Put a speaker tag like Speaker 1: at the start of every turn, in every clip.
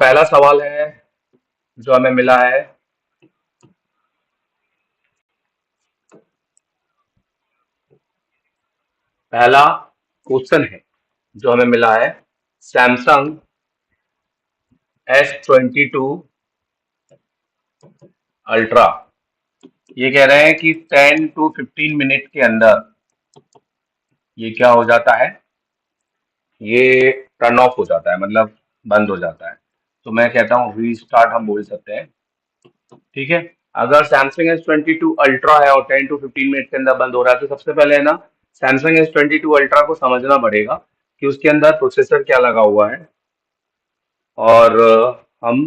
Speaker 1: पहला सवाल है जो हमें मिला है, पहला क्वेश्चन है जो हमें मिला है, सैमसंग S22 अल्ट्रा। ये कह रहे हैं कि 10 to 15 मिनट के अंदर ये क्या हो जाता है, ये टर्न ऑफ हो जाता है, मतलब बंद हो जाता है। तो मैं कहता हूँ रीस्टार्ट हम बोल सकते हैं। ठीक है। अगर सैमसंग S22 अल्ट्रा है और 10 to 15 मिनट के अंदर बंद हो रहा है, तो सबसे पहले है ना, सैमसंग S22 अल्ट्रा को समझना पड़ेगा कि उसके अंदर प्रोसेसर क्या लगा हुआ है। और हम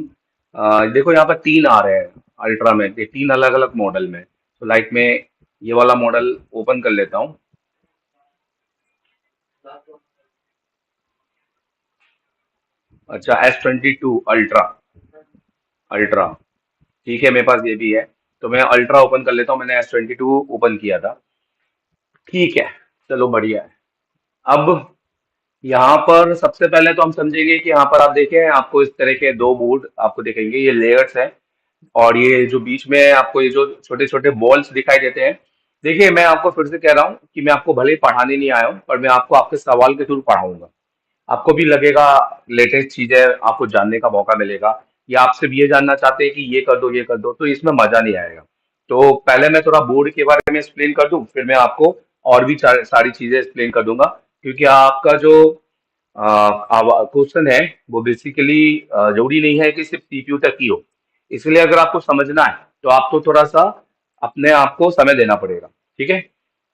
Speaker 1: देखो यहाँ पर तीन आ रहे हैं अल्ट्रा में, ये तीन अलग अलग मॉडल में। तो लाइक में ये वाला मॉडल ओपन कर लेता हूँ। अच्छा, S22 अल्ट्रा, अल्ट्रा, ठीक है, मेरे पास ये भी है। तो मैं अल्ट्रा ओपन कर लेता हूँ, मैंने S22 ओपन किया था। ठीक है, चलो बढ़िया है। अब यहाँ पर सबसे पहले तो हम समझेंगे कि यहाँ पर आप देखें, आपको इस तरह के दो बोर्ड आपको दिखेंगे, ये लेयर्स है। और ये जो बीच में आपको ये जो छोटे छोटे बॉल्स दिखाई देते हैं, देखिए मैं आपको फिर से कह रहा हूँ कि मैं आपको भले ही पढ़ाने नहीं आया हूँ, पर मैं आपको आपके सवाल के थ्रू पढ़ाऊंगा। आपको भी लगेगा लेटेस्ट चीजें आपको जानने का मौका मिलेगा, या आप सिर्फ ये जानना चाहते हैं कि ये कर दो ये कर दो, तो इसमें मजा नहीं आएगा। तो पहले मैं थोड़ा बोर्ड के बारे में एक्सप्लेन कर दूं, फिर मैं आपको और भी सारी चीजें एक्सप्लेन कर दूंगा। क्योंकि आपका जो क्वेश्चन है वो बेसिकली जरूरी नहीं है कि सिर्फ सीपीयू तक ही हो। इसलिए अगर आपको समझना है तो आपको थोड़ा सा अपने आप को समय देना पड़ेगा। ठीक है।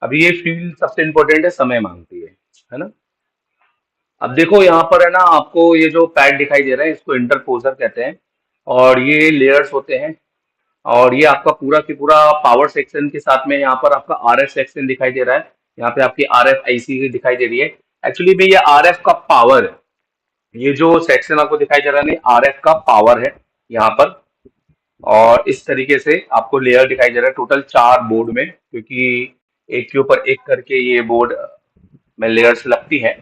Speaker 1: अभी ये फील्ड सबसे इम्पोर्टेंट है, समय मांगती है ना। अब देखो यहाँ पर है ना, आपको ये जो पैड दिखाई दे रहा है इसको इंटरपोजर कहते हैं। और ये लेयर्स होते हैं। और ये आपका पूरा की पूरा पावर सेक्शन के साथ में यहाँ पर आपका आरएफ सेक्शन दिखाई दे रहा है। यहाँ पे आपकी आरएफ आईसी दिखाई दे रही है। एक्चुअली में ये आरएफ का पावर है। ये जो सेक्शन आपको दिखाई दे रहा है ना, आरएफ का पावर है यहाँ पर। और इस तरीके से आपको लेयर दिखाई दे रहा है टोटल चार बोर्ड में, क्योंकि एक के ऊपर एक करके ये बोर्ड में लेयर्स लगती है।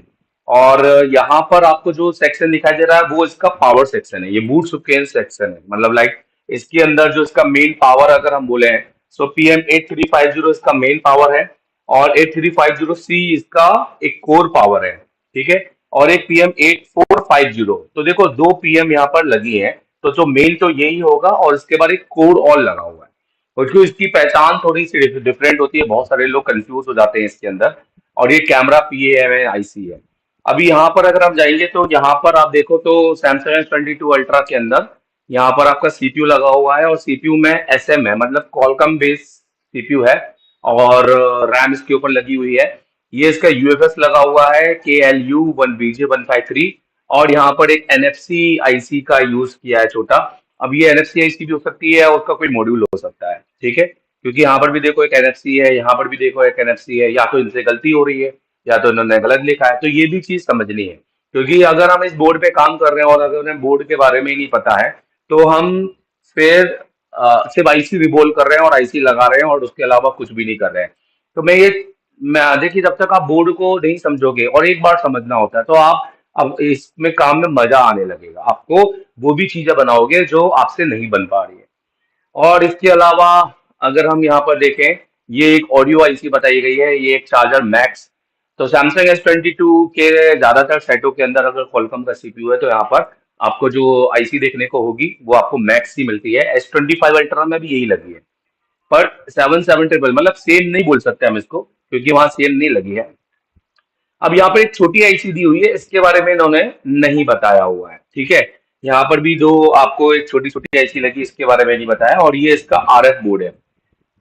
Speaker 1: और यहाँ पर आपको जो सेक्शन दिखाई दे रहा है वो इसका पावर सेक्शन है, ये बूट सुकेन सेक्शन है। मतलब लाइक इसके अंदर जो इसका मेन पावर अगर हम बोले हैं, सो PM8350 इसका मेन पावर है। और 8350C इसका एक कोर पावर है। ठीक है। और एक PM8450, तो देखो दो PM यहाँ पर लगी है। तो जो मेन तो यही होगा, और इसके बाद एक कोर और लगा हुआ है। और क्यों इसकी पहचान थोड़ी सी डिफरेंट होती है, बहुत सारे लोग कंफ्यूज हो जाते हैं इसके अंदर। और ये कैमरा PAMIC है। अभी यहाँ पर अगर हम जाएंगे तो यहाँ पर आप देखो तो सैमसंग S22 अल्ट्रा के अंदर यहाँ पर आपका सीपीयू लगा हुआ है, और सीपीयू में SM है, मतलब कॉलकम बेस्ड सीपीयू है। और रैम इसके ऊपर लगी हुई है। ये इसका UFS लगा हुआ है KLU1BJ153। और यहाँ पर एक NFC IC का यूज किया है छोटा। अब ये NFC IC भी हो सकती है और उसका कोई मॉड्यूल हो सकता है। ठीक है। क्योंकि यहाँ पर भी देखो एक NFC है, यहाँ पर भी देखो एक NFC है, या तो इनसे गलती हो रही है या तो इन्होंने गलत लिखा है। तो ये भी चीज समझनी है। क्योंकि अगर हम इस बोर्ड पे काम कर रहे हैं और अगर हमें बोर्ड के बारे में ही नहीं पता है, तो हम फिर सिर्फ आईसी रिवोल्व कर रहे हैं और आईसी लगा रहे हैं और उसके अलावा कुछ भी नहीं कर रहे हैं। तो मैं देखिए, जब तक आप बोर्ड को नहीं समझोगे, और एक बार समझना होता है, तो आप अब इसमें काम में मजा आने लगेगा आपको। वो भी चीजें बनाओगे जो आपसे नहीं बन पा रही है। और इसके अलावा अगर हम यहाँ पर देखें, ये एक ऑडियो आईसी बताई गई है, ये एक चार्जर मैक्स। तो सैमसंग S22 के ज्यादातर सेटों के अंदर अगर क्वालकॉम का सीपीयू है, तो यहाँ पर आपको जो आईसी देखने को होगी वो आपको मैक्स ही मिलती है। S25 अल्ट्रा में भी यही लगी है। पर 770 मतलब सेम नहीं बोल सकते हम इसको, क्योंकि वहां सेम नहीं लगी है। अब यहाँ पर एक छोटी आईसी दी हुई है, इसके बारे में इन्होंने नहीं बताया हुआ है। ठीक है। यहाँ पर भी जो आपको एक छोटी छोटी आईसी लगी, इसके बारे में नहीं बताया। और ये इसका RF बोर्ड है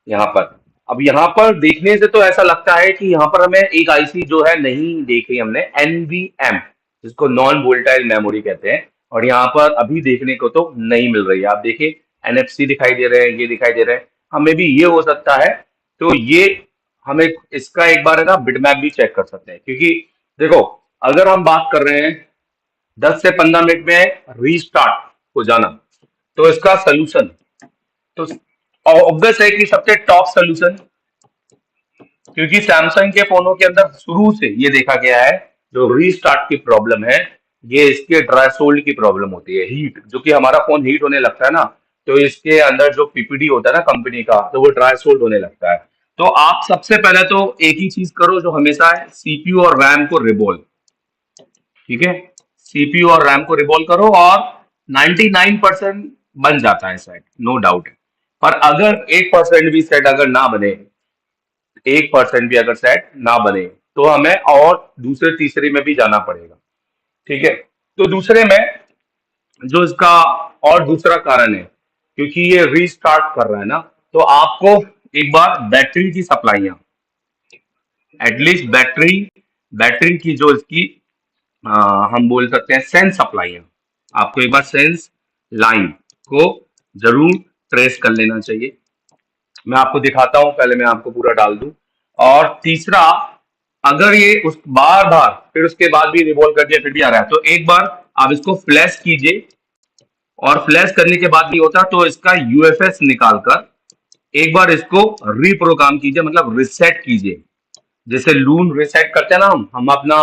Speaker 1: यहाँ पर। अब यहाँ पर देखने से तो ऐसा लगता है कि यहाँ पर हमें एक आईसी जो है नहीं देखी हमने, NVM, जिसको नॉन वोल्टाइल मेमोरी कहते हैं। और यहाँ पर अभी देखने को तो नहीं मिल रही है। आप देखिए NFC दिखाई दे रहे हैं, ये दिखाई दे रहे हैं। हमें भी ये हो सकता है। तो ये हमें इसका एक बार है ना बिटमैप भी चेक कर सकते हैं। क्योंकि देखो, अगर हम बात कर रहे हैं 10 से 15 मिनट में रीस्टार्ट हो जाना, तो इसका सोल्यूशन तो ऑब्वियस है कि सबसे टॉप सोल्यूशन, क्योंकि सैमसंग के फोनों के अंदर शुरू से ये देखा गया है, जो रीस्टार्ट की प्रॉब्लम है ये इसके थ्रेशोल्ड की प्रॉब्लम होती है, हीट, जो कि हमारा फोन हीट होने लगता है ना, तो इसके अंदर जो पीपीडी होता है ना कंपनी का, तो वो थ्रेशोल्ड होने लगता है। तो आप सबसे पहले तो एक ही चीज करो जो हमेशा है, सीपीयू और रैम को रिबॉल्व। ठीक है, सीपीयू और रैम को रिबॉल्व करो और 99% बन जाता है सेट, नो डाउट। पर अगर 1% भी सेट अगर ना बने, 1% भी अगर सेट ना बने, तो हमें और दूसरे तीसरे में भी जाना पड़ेगा। ठीक है, तो दूसरे में जो इसका और दूसरा कारण है, क्योंकि ये रीस्टार्ट कर रहा है ना, तो आपको एक बार बैटरी की सप्लाइयां, एटलीस्ट बैटरी बैटरी की जो इसकी हम बोल सकते हैं सेंस सप्लाइयां, आपको एक बार सेंस लाइन को जरूर ट्रेस कर लेना चाहिए। मैं आपको दिखाता हूं, पहले मैं आपको पूरा डाल दूं। और तीसरा, अगर ये उस बार बार फिर उसके बाद भी रिवॉल्व कर दिया फिर भी आ रहा है, तो एक बार आप इसको फ्लैश कीजिए, और फ्लैश करने के बाद भी होता है तो इसका यूएफएस निकालकर एक बार इसको रीप्रोग्राम कीजिए, मतलब रिसेट कीजिए। जैसे लून रिसेट करते हैं ना हम अपना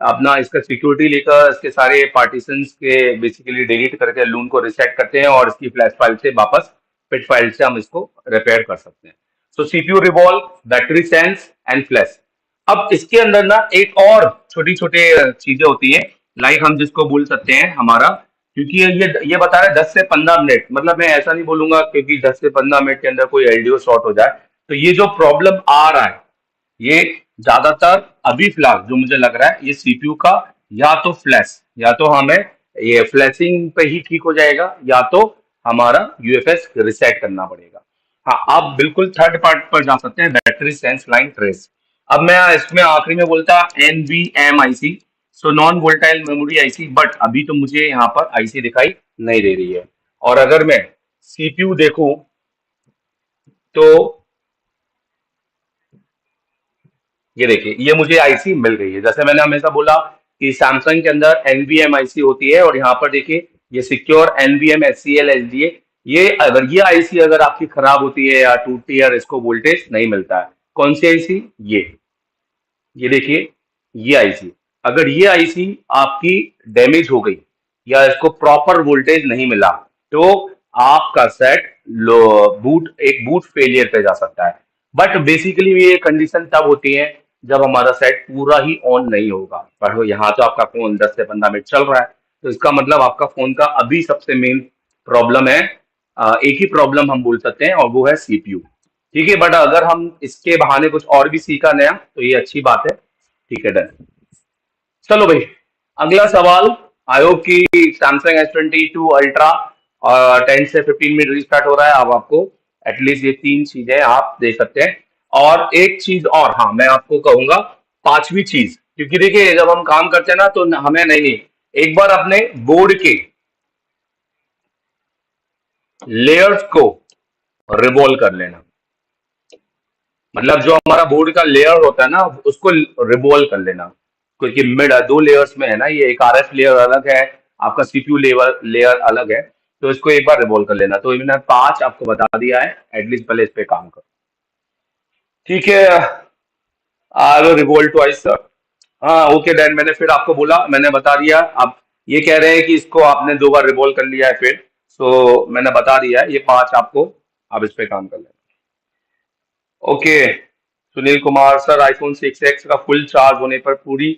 Speaker 1: अपना इसका सिक्योरिटी लेकर इसके सारे पार्टीशंस के बेसिकली डिलीट करके लून को रिसेट करते हैं, और इसकी फ्लैश फाइल से वापस पिट फाइल से हम इसको रिपेयर कर सकते हैं। So CPU revolve, battery sense and flash. अब इसके अंदर ना एक और छोटी छोटे चीजें होती हैं, लाइक हम जिसको बोल सकते हैं हमारा, क्योंकि ये बता रहे हैं 10 से 15 मिनट, मतलब मैं ऐसा नहीं बोलूंगा क्योंकि 10 से 15 मिनट के अंदर कोई एलडीओ शॉर्ट हो जाए। तो ये जो प्रॉब्लम आ रहा है, ये ज्यादातर अभी फिलहाल जो मुझे लग रहा है ये सीपीयू का, या तो फ्लैश, या तो हमें ये फ्लैशिंग पे ही ठीक हो जाएगा, या तो हमारा यूएफएस रिसेट करना पड़ेगा। हाँ, आप बिल्कुल थर्ड पार्ट पर जा सकते हैं, बैटरी सेंस लाइन ट्रेस। अब मैं इसमें आखिरी में बोलता NVMIC, so non volatile memory IC, but अभी तो मुझे यहाँ पर आईसी दिखाई नहीं दे रही है। और अगर मैं सीपीयू देखूं तो ये देखिए, ये मुझे आईसी मिल गई है। जैसे मैंने हमेशा बोला कि सैमसंग के अंदर एनवीएम आईसी होती है, और यहाँ पर देखिए ये सिक्योर एनवीएम एचसीएल एसडीए। ये अगर ये आईसी अगर आपकी खराब होती है या टूटती है और इसको वोल्टेज नहीं मिलता है, कौन सी आईसी? ये देखिए, ये आईसी, अगर ये आईसी आपकी डैमेज हो गई या इसको प्रॉपर वोल्टेज नहीं मिला, तो आपका सेट लो बूट एक बूट फेलियर पे जा सकता है। बट बेसिकली ये कंडीशन तब होती है जब हमारा सेट पूरा ही ऑन नहीं होगा। पर यहाँ तो आपका फोन 10 से 15 मिनट चल रहा है, तो इसका मतलब आपका फोन का अभी सबसे मेन प्रॉब्लम है, एक ही प्रॉब्लम हम बोल सकते हैं, और वो है सीपीयू। ठीक है, बट अगर हम इसके बहाने कुछ और भी सीखा नया तो ये अच्छी बात है। ठीक है, डन। चलो भाई, अगला सवाल। आई होप कि सैमसंग S22 अल्ट्रा 10 से 15 मिनट रिस्टार्ट हो रहा है। अब आपको एटलीस्ट ये तीन चीजें आप देख सकते हैं। और एक चीज और, हाँ, मैं आपको कहूंगा पांचवी चीज, क्योंकि देखिए जब हम काम करते हैं ना तो हमें नहीं नहीं एक बार अपने बोर्ड के लेयर्स को रिवॉल्व कर लेना, मतलब जो हमारा बोर्ड का लेयर होता है ना उसको रिवॉल्व कर लेना। क्योंकि मिड दो लेयर्स में है ना, ये एक आरएफ लेयर अलग है, आपका सीपीयू लेवर लेयर अलग है, तो इसको एक बार रिवॉल्व कर लेना। तो मैंने पांच आपको बता दिया है, एटलीस्ट पहले इस पे काम करो। ठीक है, I will revolve twice sir. हाँ, ओके डैन, मैंने फिर आपको बोला, मैंने बता दिया। आप ये कह रहे हैं कि इसको आपने दो बार रिवॉल्व कर लिया है फिर, सो मैंने बता दिया है ये पांच आपको, आप इस पे काम कर लेना। Okay, Sunil Kumar sir, iPhone 6X का फुल चार्ज होने पर पूरी